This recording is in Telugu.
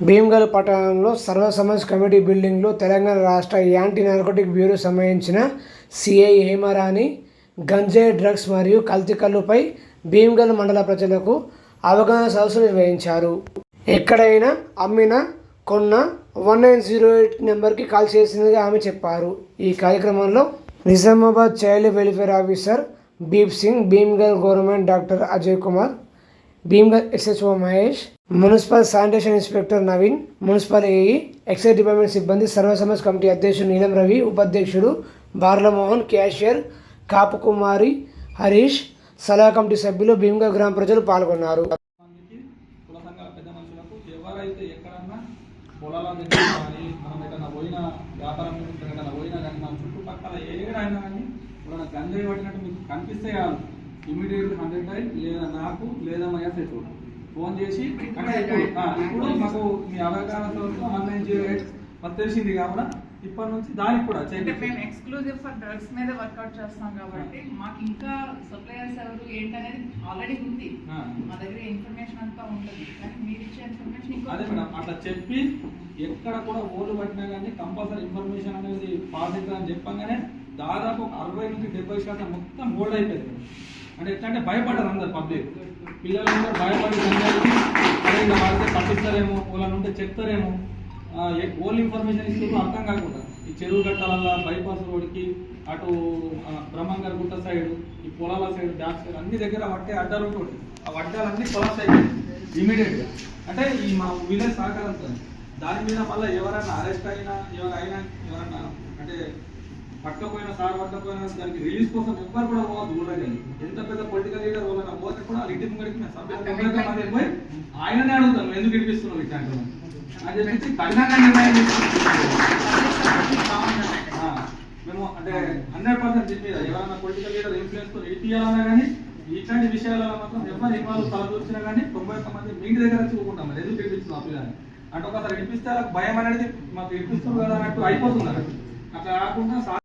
భీమ్గల్ పట్టణంలో సర్వసమాజ్ కమిటీ బిల్డింగ్లో తెలంగాణ రాష్ట్ర యాంటీ నార్కోటిక్ బ్యూరో సంబంధించిన సిఐ హేమరాణి గంజాయి డ్రగ్స్ మరియు కల్తీ కల్లుపై భీమ్గల్ మండల ప్రజలకు అవగాహన సదస్సు నిర్వహించారు. ఎక్కడైనా అమ్మినా కొన్న 1908 నెంబర్కి కాల్ చేసిందిగా ఆమె చెప్పారు. ఈ కార్యక్రమంలో నిజామాబాద్ చైల్డ్ వెల్ఫేర్ ఆఫీసర్ బీప్ Singh, Bhimgal government doctor Ajay Kumar, Bhimgal SHO Mahesh, municipal sanitation inspector Naveen, municipal AE, excise department సిబ్బంది, సర్వసమాజ్ కమిటీ అధ్యక్షుడు నీలం రవి, ఉపాధ్యక్షుడు బార్ల మోహన్, క్యాషియర్ కాపు కుమారి, హరీష్, సలహా కమిటీ సభ్యులు, భీమ్గల్ గ్రామ ప్రజలు పాల్గొన్నారు. పొలాల దగ్గర కానీ మనం ఎక్కడన్నా పోయిన వ్యాపారం ఎక్కడన్నా పోయినా కానీ మన చుట్టుపక్కల ఏడైనా కానీ ఇప్పుడు గంజాయి పట్టినట్టు మీకు కనిపిస్తే కాదు, ఇమీడియట్లీ 100 లేదా నాకు లేదా మా ఎస్ఐ ఫోన్ చేసి అంటే ఇప్పుడు మాకు మీ అవగాహన 1908 మాకు తెలిసింది కాబట్టి ఇప్పటి నుంచి దానికి కూడా మేము ఎక్స్క్లూజివ్ ఫర్ డ్రగ్స్ మీద వర్కౌట్ చేస్తాం కాబట్టి మాకు ఇంకా సప్లయర్స్ ఎవరు ఏంటనేది ఆల్రెడీ ఉంది, మా దగ్గర ఇన్ఫర్మేషన్ అంతా ఉంటుంది. కానీ మీరు ఇచ్చే ఇన్ఫర్మేషన్ అదే మేడం అట్లా చెప్పి ఎక్కడ కూడా ఓళ్ళు పట్టినా కానీ కంపల్సరీ ఇన్ఫర్మేషన్ అనేది పాజిటివ్ అని చెప్పగానే దాదాపు 60 నుంచి 70% మొత్తం హోల్డ్ అయిపోయింది. అంటే ఎట్లా అంటే భయపడ్డారు అందరు పబ్లిక్, పిల్లలందరూ భయపడి వాడితే పట్టిస్తారేమో, వాళ్ళ నుండి చెప్తారేమో, ఓల్ ఇన్ఫర్మేషన్ ఇస్తూ అర్థం కాకుండా ఈ చెరువు గట్టాల బైపాస్ రోడ్కి అటు బ్రహ్మంగారి గుట్ట సైడ్, ఈ పొలాల సైడ్, బ్యాక్ సైడ్ అన్ని దగ్గర వట్టే అడ్డాలు ఉంటుంది. ఆ అడ్డాలన్నీ కొలాప్స్ అయిపోయింది ఇమీడియట్గా. అంటే ఈ మా విలేజ్ సహకారంతో దాని మీద మళ్ళీ ఎవరైనా అరెస్ట్ అయినా ఎవరన్నా అంటే పట్టకపోయినా సార్ పట్టకపోయినా దానికి రిలీజ్ కోసం ఎవ్వరు కూడా పోవద్దు. ఊళ్ళకి ఎంత పెద్ద పొలిటికల్ లీడర్ వాళ్ళని పోతే కూడా ఇంటి ముంగడికి సభ్యులు పోయి ఆయననే అడుగుతాను ఎందుకు వినిపిస్తున్నావు ఇట్లాంటి అని చెప్పేసి కఠినంగా నిర్ణయం మేము అంటే 100% దీని మీద ఎవరైనా పొలిటికల్ లీడర్ ఇన్ఫ్లుయెన్స్ తో ఇటీయాలన్నా కానీ ఇట్లాంటి విషయాలలో మాత్రం ఎవరు ఇన్వాల్వ్ తల చూసినా కానీ 91 మంది మీ దగ్గర చూసుకుంటాం. మరి ఎందుకు వినిపిస్తున్నాం పిల్లలని అంటే ఒకసారి వినిపిస్తే భయం అనేది మాకు వినిపిస్తుంది కదా అన్నట్టు అయిపోతున్నారు. అట్లా కాకుండా